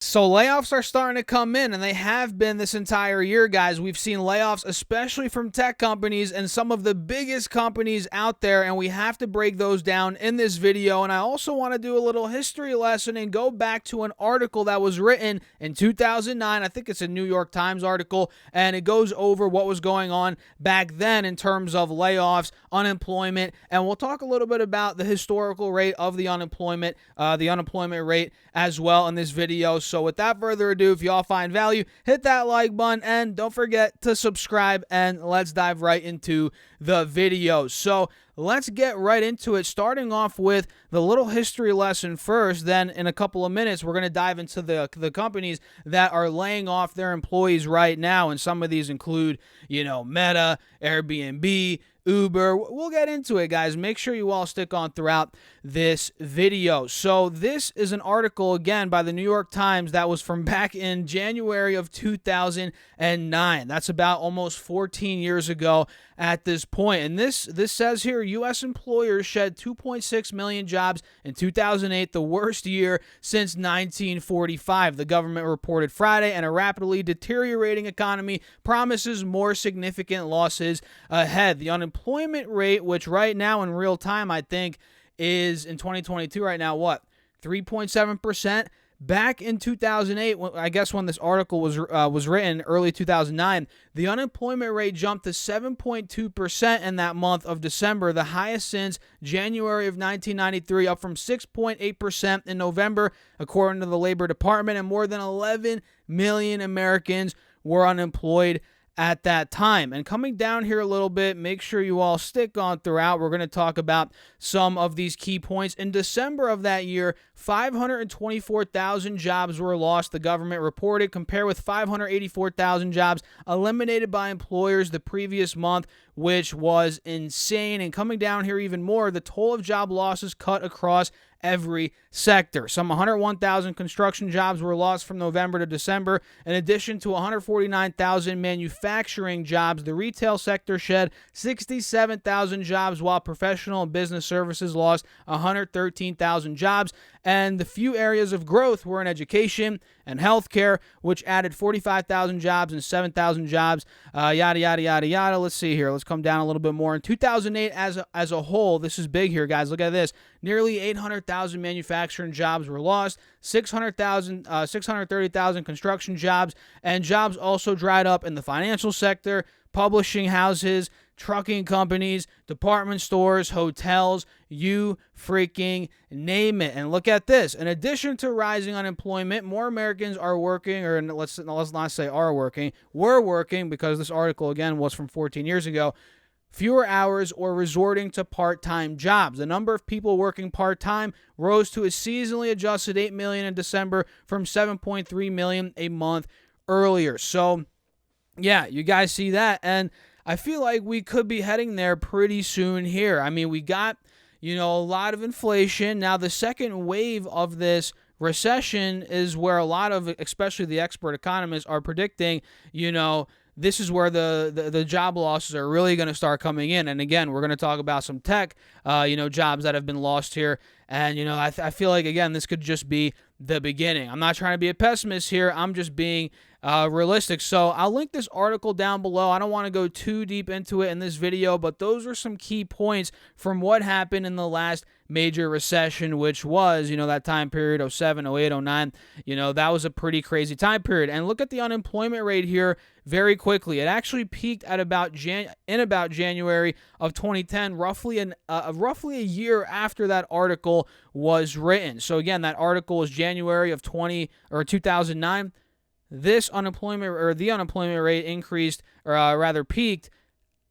So layoffs are starting to come in, and they have been this entire year, guys. We've seen layoffs, especially from tech companies and some of the biggest companies out there, and we have to break those down in this video. And I also want to do a little history lesson and go back to an article that was written in 2009. I think it's a New York Times article, and it goes over what was going on back then in terms of layoffs, unemployment, and we'll talk a little bit about the historical rate of the unemployment rate as well in this video. So without further ado, if y'all find value, hit that like button and don't forget to subscribe, and let's dive right into the video. So let's get right into it, starting off with the little history lesson first. Then in a couple of minutes, we're going to dive into the companies that are laying off their employees right now. And some of these include, Meta, Airbnb, Uber. We'll get into it, guys. Make sure you all stick on throughout this video. So this is an article, again, by the New York Times that was from back in January of 2009. That's about almost 14 years ago at this point. And this says here, U.S. employers shed 2.6 million jobs in 2008, the worst year since 1945. The government reported Friday, and a rapidly deteriorating economy promises more significant losses ahead. The unemployment rate, which right now in real time, I think is in 2022 right now, 3.7%. Back in 2008, I guess when this article was written, early 2009, the unemployment rate jumped to 7.2% in that month of December, the highest since January of 1993, up from 6.8% in November, according to the Labor Department, and more than 11 million Americans were unemployed at that time. And coming down here a little bit, make sure you all stick on throughout. We're going to talk about some of these key points. In December of that year, 524,000 jobs were lost, the government reported, compared with 584,000 jobs eliminated by employers the previous month, which was insane. And coming down here even more, the toll of job losses cut across every sector. Some 101,000 construction jobs were lost from November to December. In addition to 149,000 manufacturing jobs, the retail sector shed 67,000 jobs, while professional and business services lost 113,000 jobs. And the few areas of growth were in education and healthcare, which added 45,000 jobs and 7,000 jobs, yada, yada, yada, yada. Let's see here. Let's come down a little bit more. In 2008 as a whole, this is big here, guys. Look at this. Nearly 800,000 manufacturing jobs were lost, 630,000 construction jobs, and jobs also dried up in the financial sector, publishing houses, trucking companies, department stores, hotels, you freaking name it. And look at this. In addition to rising unemployment, more Americans are working, or let's not say are working, were working, because this article, again, was from 14 years ago, fewer hours or resorting to part-time jobs. The number of people working part-time rose to a seasonally adjusted 8 million in December from 7.3 million a month earlier. So, yeah, you guys see that, and I feel like we could be heading there pretty soon here. I mean, we got, a lot of inflation. Now, the second wave of this recession is where a lot of, especially the expert economists, are predicting, this is where the job losses are really going to start coming in. And again, we're going to talk about some tech, jobs that have been lost here. And, I feel like, again, this could just be the beginning. I'm not trying to be a pessimist here. I'm just being realistic. So I'll link this article down below. I don't want to go too deep into it in this video, but those are some key points from what happened in the last major recession, which was, that time period, 07, 08, 09. That was a pretty crazy time period. And look at the unemployment rate here very quickly. It actually peaked at about January of 2010, roughly a year after that article was written. So again, that article was January of 2009. The unemployment rate increased, or rather peaked,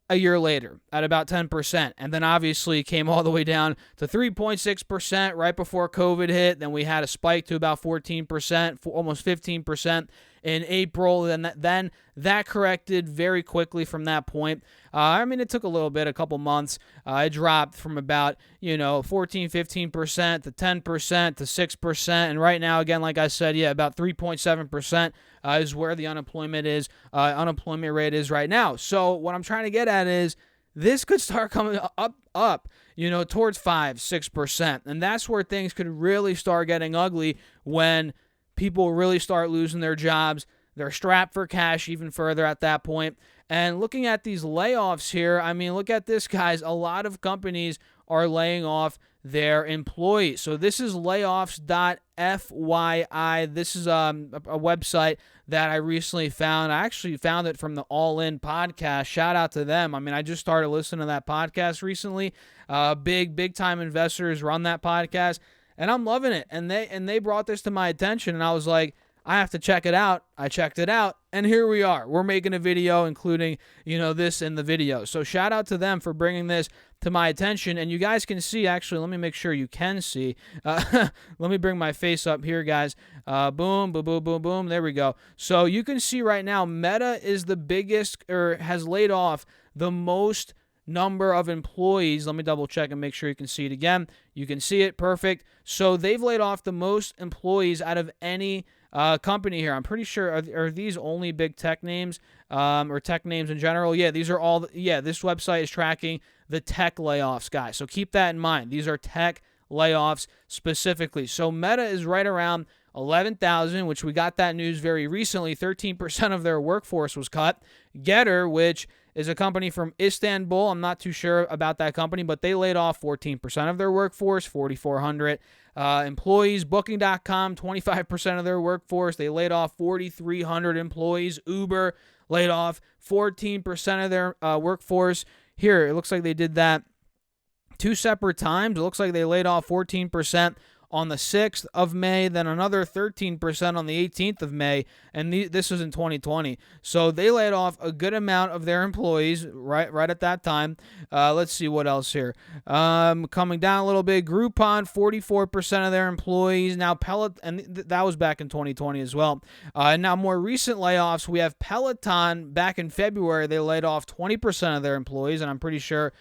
a year later at about 10%. And then obviously came all the way down to 3.6% right before COVID hit. Then we had a spike to about 14%, almost 15% in April. Then that corrected very quickly from that point. It took a couple months. It dropped from about, 14, 15% to 10% to 6%. And right now, again, like I said, about 3.7% is where the unemployment rate is right now. So what I'm trying to get at is this could start coming up, towards 5-6%. And that's where things could really start getting ugly when people really start losing their jobs. They're strapped for cash even further at that point. And looking at these layoffs here, I mean, look at this, guys. A lot of companies are laying off their employees. So this is Layoffs.fyi. This is a website that I recently found. I actually found it from the All In podcast. Shout out to them. I mean, I just started listening to that podcast recently. Big time investors run that podcast, and I'm loving it. And they brought this to my attention, and I was like, I have to check it out. I checked it out, and here we are. We're making a video including, this in the video. So shout out to them for bringing this to my attention. And you guys can see, actually, let me make sure you can see. Let me bring my face up here, guys. Boom, boom, boom, boom, boom. There we go. So you can see right now, Meta is the biggest, or has laid off the most number of employees. Let me double check and make sure you can see it again. You can see it. Perfect. So they've laid off the most employees out of any company here. I'm pretty sure, are these only big tech names, or tech names in general? Yeah, these are all, this website is tracking the tech layoffs, guys. So keep that in mind. These are tech layoffs specifically. So Meta is right around 11,000, which we got that news very recently. 13% of their workforce was cut. Getter, which is a company from Istanbul. I'm not too sure about that company, but they laid off 14% of their workforce, 4,400 employees. Booking.com, 25% of their workforce. They laid off 4,300 employees. Uber laid off 14% of their workforce. Here, it looks like they did that two separate times. It looks like they laid off 14% on the 6th of May, then another 13% on the 18th of May, and this was in 2020. So they laid off a good amount of their employees right at that time. Let's see what else here. Coming down a little bit, Groupon, 44% of their employees. Now Peloton, and that was back in 2020 as well. And now more recent layoffs, we have Peloton. Back in February, they laid off 20% of their employees, and I'm pretty sure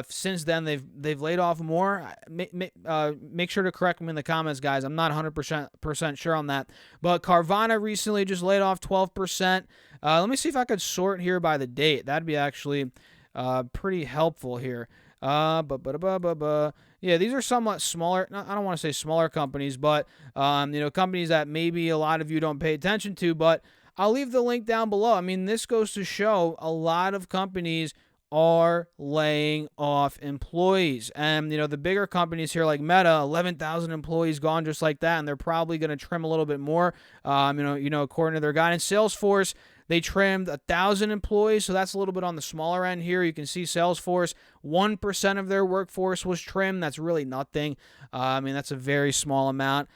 since then, they've laid off more. Make sure to correct me in the comments, guys. I'm not 100% sure on that. But Carvana recently just laid off 12%. Let me see if I could sort here by the date. That'd be actually pretty helpful here. Yeah, these are somewhat smaller. I don't want to say smaller companies, but companies that maybe a lot of you don't pay attention to. But I'll leave the link down below. I mean, this goes to show a lot of companies are laying off employees. And, the bigger companies here like Meta, 11,000 employees gone just like that, and they're probably going to trim a little bit more, according to their guidance. Salesforce, they trimmed 1,000 employees, so that's a little bit on the smaller end here. You can see Salesforce, 1% of their workforce was trimmed. That's really nothing. That's a very small amount.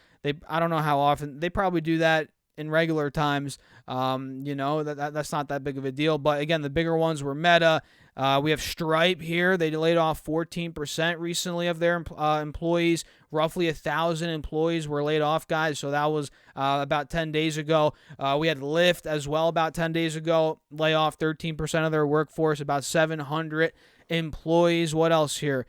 I don't know how often. They probably do that in regular times. That's not that big of a deal. But again, the bigger ones were Meta. We have Stripe here. They laid off 14% recently of their employees. Roughly 1,000 employees were laid off, guys. So that was about 10 days ago. We had Lyft as well about 10 days ago. Lay off 13% of their workforce, about 700 employees. What else here?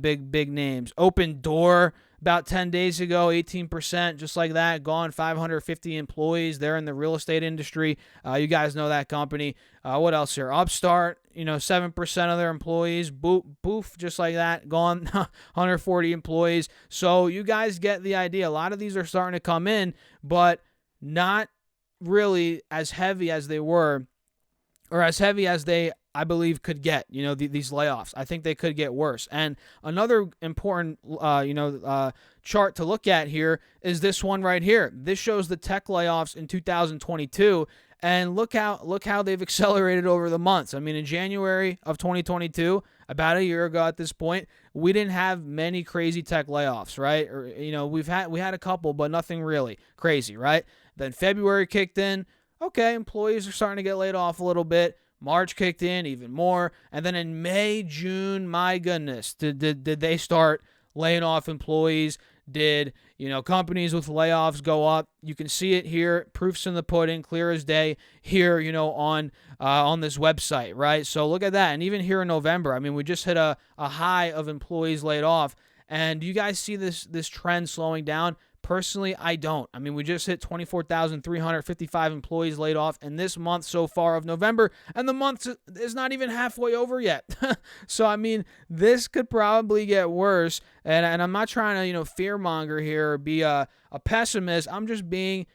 Big names. Open Door. About 10 days ago, 18%, just like that, gone. 550 employees. They're in the real estate industry. You guys know that company. What else here? Upstart, 7% of their employees. Boof, just like that, gone. 140 employees. So you guys get the idea. A lot of these are starting to come in, but not really as heavy as they were, or as heavy as they, I believe, could get, these layoffs. I think they could get worse. And another important, chart to look at here is this one right here. This shows the tech layoffs in 2022. And look how they've accelerated over the months. I mean, in January of 2022, about a year ago at this point, we didn't have many crazy tech layoffs, right? Or, we had a couple, but nothing really crazy, right? Then February kicked in. Okay, employees are starting to get laid off a little bit. March kicked in even more. And then in May, June, my goodness, did they start laying off employees? Did, companies with layoffs go up? You can see it here. Proofs in the pudding, clear as day here, on this website, right? So look at that. And even here in November, I mean, we just hit a high of employees laid off. And do you guys see this trend slowing down? Personally, I don't. I mean, we just hit 24,355 employees laid off in this month so far of November, and the month is not even halfway over yet. So, I mean, this could probably get worse, and I'm not trying to, fearmonger here or be a pessimist. I'm just being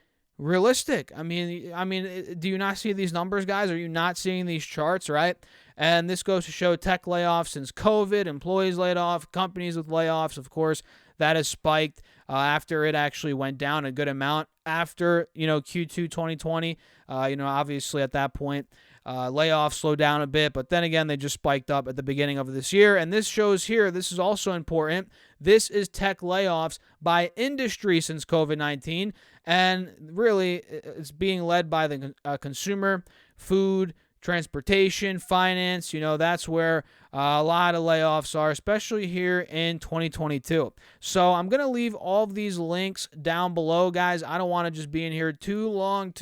realistic. Do you not see these numbers, guys? Are you not seeing these charts, right? And this goes to show tech layoffs since COVID, employees laid off, companies with layoffs, of course, that has spiked after it actually went down a good amount after, Q2 2020. Obviously at that point, layoffs slowed down a bit, but then again, they just spiked up at the beginning of this year. And this shows here, this is also important. This is tech layoffs by industry since COVID-19. And really, it's being led by the consumer, food, transportation, finance. That's where a lot of layoffs are, especially here in 2022. So I'm going to leave all of these links down below, guys. I don't want to just be in here too long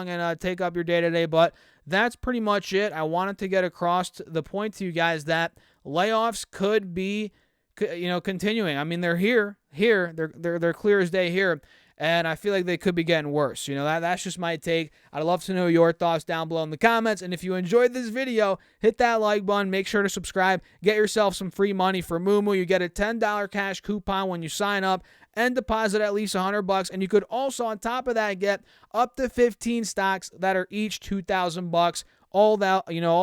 and take up your day-to-day, but that's pretty much it. I wanted to get across the point to you guys that layoffs could be, continuing. I mean, they're here. They're clear as day here. And I feel like they could be getting worse. That's just my take. I'd love to know your thoughts down below in the comments. And if you enjoyed this video, hit that like button. Make sure to subscribe. Get yourself some free money for Moomoo. You get a $10 cash coupon when you sign up and deposit at least $100. And you could also, on top of that, get up to 15 stocks that are each $2,000. All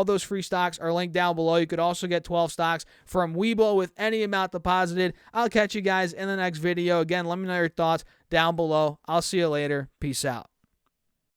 those free stocks are linked down below. You could also get 12 stocks from Webull with any amount deposited. I'll catch you guys in the next video. Again, let me know your thoughts down below. I'll see you later. Peace out.